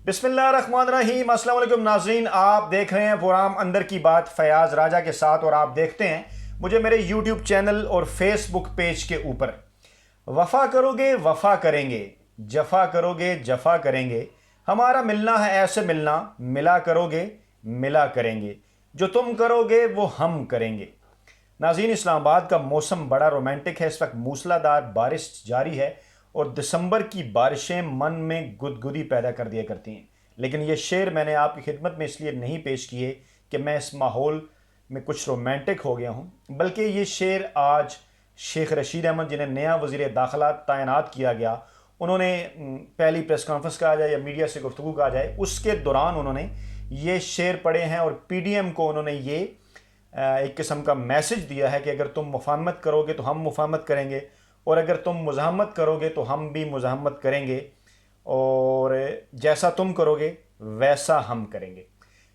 बिस्मिल्लाहिर्रहमानिर्रहीम। अस्सलाम वालेकुम नाज़रीन, आप देख रहे हैं प्रोग्राम अंदर की बात फयाज़ राजा के साथ और आप देखते हैं मुझे मेरे यूट्यूब चैनल और फेसबुक पेज के ऊपर। वफ़ा करोगे वफ़ा करेंगे, जफ़ा करोगे जफ़ा करेंगे, हमारा मिलना है ऐसे मिलना, मिला करोगे मिला करेंगे, जो तुम करोगे वो हम करेंगे। नाज़रीन, इस्लामाबाद का मौसम बड़ा रोमांटिक है। इस वक्त मूसलाधार बारिश जारी है और दिसंबर की बारिशें मन में गुदगुदी पैदा कर दिया करती हैं। लेकिन ये शेर मैंने आपकी खिदमत में इसलिए नहीं पेश किए कि मैं इस माहौल में कुछ रोमांटिक हो गया हूँ, बल्कि ये शेर आज शेख रशीद अहमद, जिन्हें नया वज़ीर दाखिला तैनात किया गया, उन्होंने पहली प्रेस कॉन्फ्रेंस कहा जाए या मीडिया से गुफ्तगू कहा जाए, उसके दौरान उन्होंने ये शेर पढ़े हैं और PDM को उन्होंने ये एक किस्म का मैसेज दिया है कि अगर तुम मुफाहमत करोगे तो हम मुफाहमत करेंगे और अगर तुम मुज़ाहमत करोगे तो हम भी मुज़ाहमत करेंगे और जैसा तुम करोगे वैसा हम करेंगे।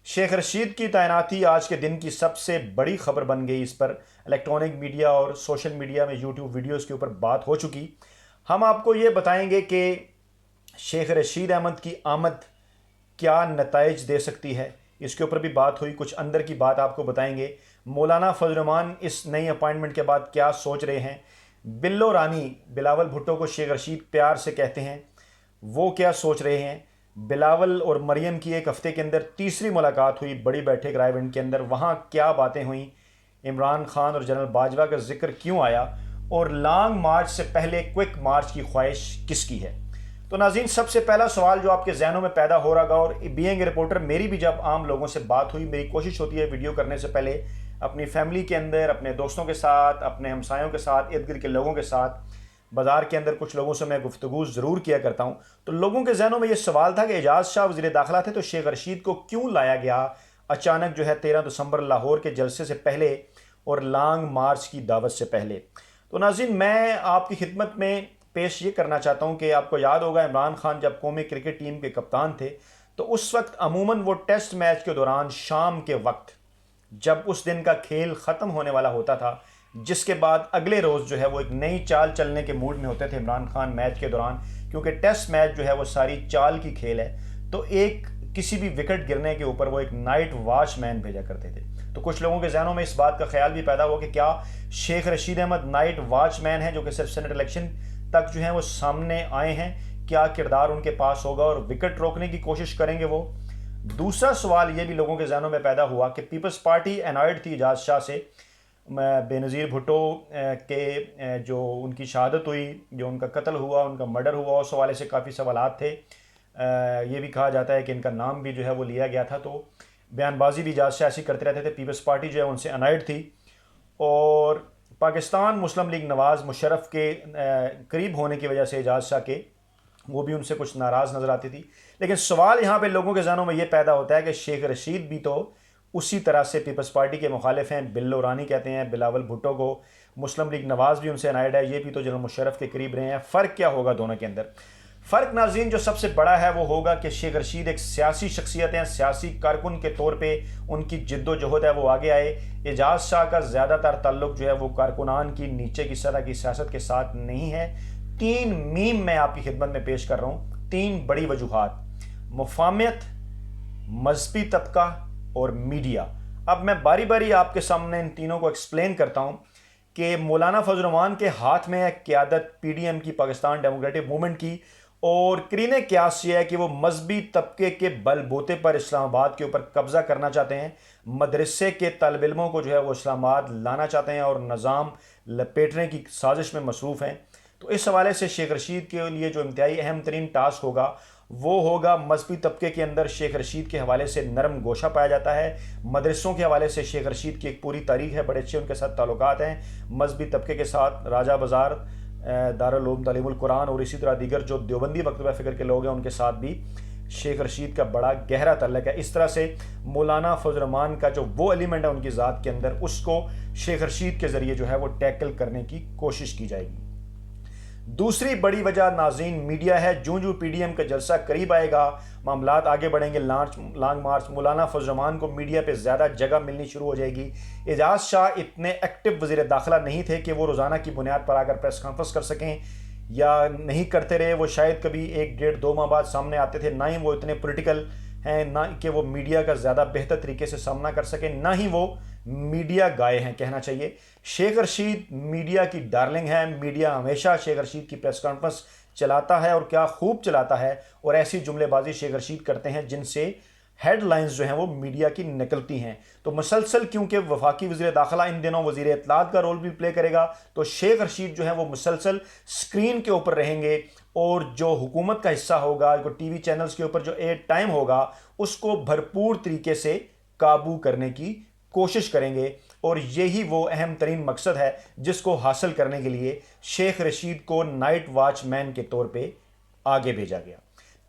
शेख रशीद की तैनाती आज के दिन की सबसे बड़ी खबर बन गई। इस पर इलेक्ट्रॉनिक मीडिया और सोशल मीडिया में यूट्यूब वीडियोस के ऊपर बात हो चुकी। हम आपको ये बताएंगे कि शेख रशीद अहमद की आमद क्या नताइज दे सकती है, इसके ऊपर भी बात हुई। कुछ अंदर की बात आपको बताएंगे। मौलाना फजल रहमान इस नई अपॉइंटमेंट के बाद क्या सोच रहे हैं। बिल्लो रानी, बिलावल भुट्टो को शेख रशीद प्यार से कहते हैं, वो क्या सोच रहे हैं। बिलावल और मरियम की एक हफ्ते के अंदर तीसरी मुलाकात हुई बड़ी बैठक रायविंड के अंदर, वहाँ क्या बातें हुई। इमरान खान और जनरल बाजवा का जिक्र क्यों आया और लॉन्ग मार्च से पहले क्विक मार्च की ख्वाहिश किसकी है। तो नाज़रीन, सबसे पहला सवाल जो आपके जहनों में पैदा हो रहा होगा, और बीइंग रिपोर्टर मेरी भी जब आम लोगों से बात हुई, मेरी कोशिश होती है वीडियो करने से पहले अपनी फैमिली के अंदर, अपने दोस्तों के साथ, अपने हमसायों के साथ, इर्द गिर्द के लोगों के साथ, बाज़ार के अंदर कुछ लोगों से मैं गुफ्तगू ज़रूर किया करता हूँ। तो लोगों के जहनों में ये सवाल था कि एजाज शाह वज़ीर दाखिला थे तो शेख रशीद को क्यों लाया गया अचानक, जो है 13 दिसंबर लाहौर के जलसे से पहले और लॉन्ग मार्च की दावत से पहले। तो नाज़रीन, मैं आपकी खिदमत में पेश ये करना चाहता हूँ कि आपको याद होगा इमरान खान जब कौमी क्रिकेट टीम के कप्तान थे तो उस वक्त अमूमन वो टेस्ट मैच के दौरान शाम के वक्त, जब उस दिन का खेल ख़त्म होने वाला होता था, जिसके बाद अगले रोज़ जो है वो एक नई चाल चलने के मूड में होते थे इमरान खान मैच के दौरान, क्योंकि टेस्ट मैच जो है वो सारी चाल की खेल है। तो एक किसी भी विकेट गिरने के ऊपर वो एक नाइट वॉचमैन भेजा करते थे। तो कुछ लोगों के जहनों में इस बात का ख्याल भी पैदा हुआ कि क्या शेख रशीद अहमद नाइट वॉचमैन है जो कि सिर्फ सेनेट इलेक्शन तक जो है वो सामने आए हैं, क्या किरदार उनके पास होगा और विकेट रोकने की कोशिश करेंगे वो। दूसरा सवाल ये भी लोगों के जहनों में पैदा हुआ कि पीपल्स पार्टी एनॉयड थी एजाज शाह से, बेनज़ीर भुट्टो के जो उनकी शहादत हुई, जो उनका कत्ल हुआ, उनका मर्डर हुआ, उस हवाले से काफ़ी सवालात थे। ये भी कहा जाता है कि इनका नाम भी जो है वो लिया गया था। तो बयानबाजी भी एजाज शाह ऐसी करते रहते थे। पीपल्स पार्टी जो है उनसे एनॉयड थी और पाकिस्तान मुस्लिम लीग नवाज़ मुशर्रफ के करीब होने की वजह से एजाज शाह के, वो भी उनसे कुछ नाराज़ नज़र आती थी। लेकिन सवाल यहाँ पे लोगों के जहनों में ये पैदा होता है कि शेख रशीद भी तो उसी तरह से पीपल्स पार्टी के मुखालिफ हैं। बिल्लो रानी कहते हैं बिलावल भुट्टो को, मुस्लिम लीग नवाज़ भी उनसे एनॉयड है, ये भी तो जनरल मुशर्रफ के करीब रहे हैं। फ़र्क क्या होगा दोनों के अंदर? फ़र्क नाज़रीन जो सबसे बड़ा है वो होगा कि शेख रशीद एक सियासी शख्सियत हैं, सियासी कारकुन के तौर पे उनकी जिद्दोजहद है वो आगे आए। एजाज शाह का ज़्यादातर ताल्लुक जो है वो कारकुनान की नीचे की सतह की सियासत के साथ नहीं है। 3 मीम मैं आपकी खिदमत में पेश कर रहा हूँ, 3 बड़ी वजूहात: मुफाहमत, मजहबी तबका और मीडिया। अब मैं बारी बारी आपके सामने इन तीनों को एक्सप्लेन करता हूँ कि मौलाना फजल रहमान के हाथ में है क़यादत PDM की, पाकिस्तान डेमोक्रेटिक मूवमेंट की, और करीने क्यास ये है कि वो मजहबी तबके के बलबूते पर इस्लामाबाद के ऊपर कब्ज़ा करना चाहते हैं, मदरसे के तलब इल्मों को जो है वो इस्लामाबाद लाना चाहते हैं और निज़ाम लपेटने की साजिश में मसरूफ़ हैं। तो इस हवाले से शेख रशीद के लिए जो इंतहाई अहम तरीन टास्क होगा वो होगा, मजहबी तबके के अंदर शेख रशीद के हवाले से नरम गोशा पाया जाता है। मदरसों के हवाले से शेख रशीद की एक पूरी तारीख है, बड़े अच्छे उनके साथ ताल्लुकात हैं मजहबी तबके के साथ। राजा बाज़ार, दारुल उलूम तालीमुल कुरान और इसी तरह दीगर जो देवबंदी मकतबा फ़िक्र के लोग हैं उनके साथ भी शेख रशीद का बड़ा गहरा तल्लक है। इस तरह से मौलाना फजल रहमान का जो वो एलिमेंट है उनकी ज़ात के अंदर, उसको शेख रशीद के ज़रिए जो है वो टैकल करने की कोशिश की जाएगी। दूसरी बड़ी वजह नाज़रीन मीडिया है। जूं जूं PDM का जलसा करीब आएगा, मामलात आगे बढ़ेंगे, लॉन्ग मार्च, मौलाना फजल रहमान को मीडिया पे ज़्यादा जगह मिलनी शुरू हो जाएगी। एजाज शाह इतने एक्टिव वज़ीर दाखिला नहीं थे कि वो रोज़ाना की बुनियाद पर आकर प्रेस कॉन्फ्रेंस कर सकें। یا نہیں کرتے رہے، وہ شاید کبھی 1 ڈیڑھ 2 ماہ بعد سامنے آتے تھے، نہ ہی وہ اتنے پولیٹیکل ہیں، نہ کہ وہ میڈیا کا زیادہ بہتر طریقے سے سامنا کر سکیں، نہ ہی وہ میڈیا گائے ہیں کہنا چاہیے۔ شیخ رشید میڈیا کی ڈارلنگ ہے، میڈیا ہمیشہ شیخ رشید کی پریس کانفرنس چلاتا ہے اور کیا خوب چلاتا ہے، اور ایسی جملے بازی شیخ رشید کرتے ہیں جن سے ہیڈ لائنز جو ہیں وہ میڈیا کی نکلتی ہیں۔ تو مسلسل کیونکہ وفاقی وزیر داخلہ ان دنوں وزیر اطلاعات کا رول بھی پلے کرے گا، تو شیخ رشید جو ہیں وہ مسلسل سکرین کے اوپر رہیں گے، اور جو حکومت کا حصہ ہوگا، جو ٹی وی چینلز کے اوپر جو ایئر ٹائم ہوگا، اس کو بھرپور طریقے سے قابو کرنے کی کوشش کریں گے، اور یہی وہ اہم ترین مقصد ہے جس کو حاصل کرنے کے لیے شیخ رشید کو نائٹ واچ مین کے طور پہ آگے بھیجا گیا۔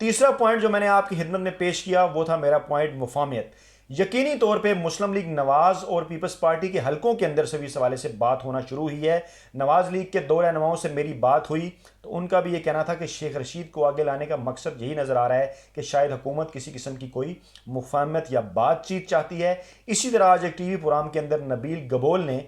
تیسرا پوائنٹ جو میں نے آپ کی خدمت میں پیش کیا وہ تھا میرا پوائنٹ مفاہمت۔ یقینی طور پہ مسلم لیگ نواز اور پیپلز پارٹی کے حلقوں کے اندر سے بھی اس حوالے سے بات ہونا شروع ہوئی ہے۔ نواز لیگ کے 2 رہنماؤں سے میری بات ہوئی تو ان کا بھی یہ کہنا تھا کہ شیخ رشید کو آگے لانے کا مقصد یہی نظر آ رہا ہے کہ شاید حکومت کسی قسم کی کوئی مفاہمت یا بات چیت چاہتی ہے۔ اسی طرح آج ایک ٹی وی پروگرام کے اندر نبیل گبول نے،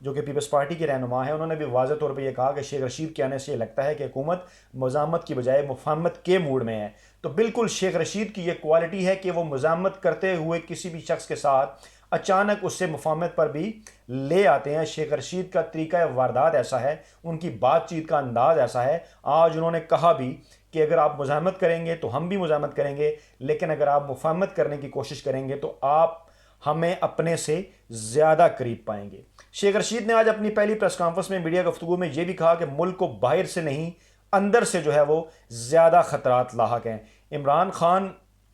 جو کہ پیپلز پارٹی کے رہنما ہیں، انہوں نے بھی واضح طور پہ یہ کہا کہ شیخ رشید کے آنے سے یہ لگتا ہے کہ حکومت مزاحمت کی بجائے مفاہمت کے موڈ میں ہے۔ تو بالکل شیخ رشید کی یہ کوالٹی ہے کہ وہ مزاحمت کرتے ہوئے کسی بھی شخص کے ساتھ اچانک اس سے مفاہمت پر بھی لے آتے ہیں۔ شیخ رشید کا طریقہ واردات ایسا ہے، ان کی بات چیت کا انداز ایسا ہے۔ آج انہوں نے کہا بھی کہ اگر آپ مزاحمت کریں گے تو ہم بھی مزاحمت کریں گے، لیکن اگر آپ مفاہمت کرنے کی کوشش کریں گے تو آپ ہمیں اپنے سے زیادہ قریب پائیں گے۔ شیخ رشید نے آج اپنی پہلی پریس کانفرنس میں میڈیا گفتگو میں یہ بھی کہا کہ ملک کو باہر سے نہیں، اندر سے جو ہے وہ زیادہ خطرات لاحق ہیں۔ عمران خان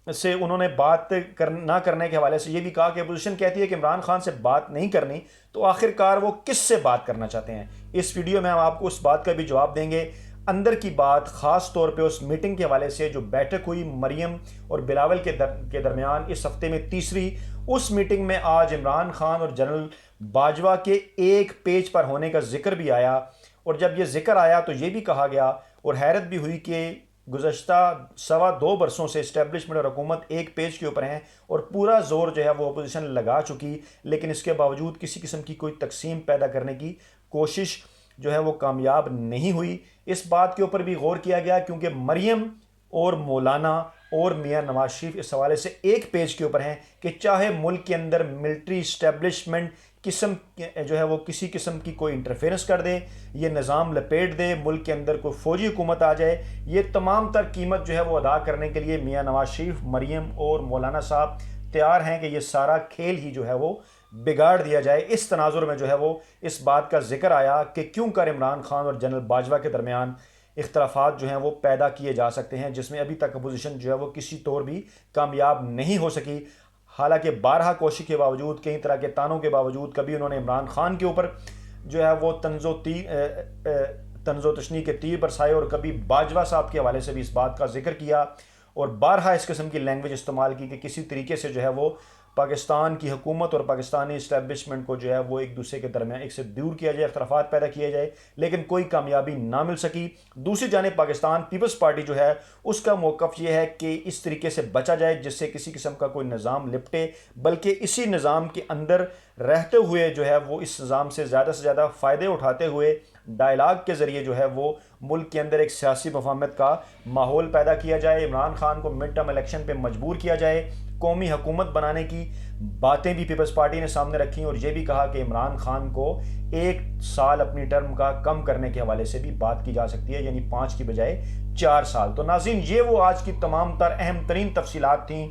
سے انہوں نے بات نہ کرنے کے حوالے سے یہ بھی کہا کہ اپوزیشن کہتی ہے کہ عمران خان سے بات نہیں کرنی، تو آخرکار وہ کس سے بات کرنا چاہتے ہیں؟ اس ویڈیو میں ہم آپ کو اس بات کا بھی جواب دیں گے۔ اندر کی بات خاص طور پہ اس میٹنگ کے حوالے سے جو بیٹھک ہوئی مریم اور بلاول کے درمیان اس ہفتے میں تیسری، اس میٹنگ میں آج عمران خان اور جنرل باجوہ کے ایک پیج پر ہونے کا ذکر بھی آیا، اور جب یہ ذکر آیا تو یہ بھی کہا گیا اور حیرت بھی ہوئی کہ گزشتہ 2.25 برسوں سے اسٹیبلشمنٹ اور حکومت ایک پیج کے اوپر ہیں اور پورا زور جو ہے وہ اپوزیشن لگا چکی، لیکن اس کے باوجود کسی قسم کی کوئی تقسیم پیدا کرنے کی کوشش جو ہے وہ کامیاب نہیں ہوئی۔ اس بات کے اوپر بھی غور کیا گیا کیونکہ مریم اور مولانا اور میاں نواز شریف اس حوالے سے ایک پیج کے اوپر ہیں کہ چاہے ملک کے اندر ملٹری اسٹیبلشمنٹ جو ہے وہ کسی قسم کی کوئی انٹرفیرنس کر دے، یہ نظام لپیٹ دے، ملک کے اندر کوئی فوجی حکومت آ جائے، یہ تمام تر قیمت جو ہے وہ ادا کرنے کے لیے میاں نواز شریف، مریم اور مولانا صاحب تیار ہیں کہ یہ سارا کھیل ہی جو ہے وہ بگاڑ دیا جائے۔ اس تناظر میں جو ہے وہ اس بات کا ذکر آیا کہ کیوں کر عمران خان اور جنرل باجوہ کے درمیان اختلافات جو ہیں وہ پیدا کیے جا سکتے ہیں، جس میں ابھی تک اپوزیشن جو ہے وہ کسی طور بھی کامیاب نہیں ہو سکی۔ حالانکہ بارہا کوشش کے باوجود، کئی طرح کے تانوں کے باوجود، کبھی انہوں نے عمران خان کے اوپر جو ہے وہ طنز و تشنیع کے تیر برسائے اور کبھی باجوہ صاحب کے حوالے سے بھی اس بات کا ذکر کیا، اور بارہا اس قسم کی لینگویج استعمال کی کہ کسی طریقے سے جو ہے وہ پاکستان کی حکومت اور پاکستانی اسٹیبلشمنٹ کو جو ہے وہ ایک دوسرے کے درمیان ایک سے دور کیا جائے، اختلافات پیدا کیے جائے، لیکن کوئی کامیابی نہ مل سکی۔ دوسری جانب پاکستان پیپلز پارٹی جو ہے اس کا موقف یہ ہے کہ اس طریقے سے بچا جائے جس سے کسی قسم کا کوئی نظام لپٹے، بلکہ اسی نظام کے اندر رہتے ہوئے جو ہے وہ اس نظام سے زیادہ فائدے اٹھاتے ہوئے ڈائلاگ کے ذریعے جو ہے وہ ملک کے اندر ایک سیاسی مفاہمت کا ماحول پیدا کیا جائے، عمران خان کو مڈ ٹرم الیکشن پہ مجبور کیا جائے۔ قومی حکومت بنانے کی باتیں بھی پیپلز پارٹی نے سامنے رکھی اور یہ بھی کہا کہ عمران خان کو 1 سال اپنی ٹرم کا کم کرنے کے حوالے سے بھی بات کی جا سکتی ہے، یعنی 5 کی بجائے 4 سال۔ تو ناظرین، یہ وہ آج کی تمام تر اہم ترین تفصیلات تھیں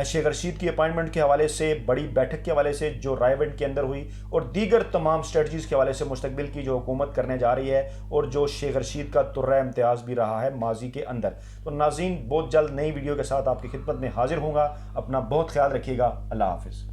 شیخ رشید کی اپائنٹمنٹ کے حوالے سے، بڑی بیٹھک کے حوالے سے جو رائے ونڈ کے اندر ہوئی، اور دیگر تمام اسٹریٹجیز کے حوالے سے مستقبل کی جو حکومت کرنے جا رہی ہے اور جو شیخ رشید کا ترہ امتیاز بھی رہا ہے ماضی کے اندر۔ تو ناظرین، بہت جلد نئی ویڈیو کے ساتھ آپ کی خدمت میں حاضر ہوں گا۔ اپنا بہت خیال رکھیے گا۔ اللہ حافظ۔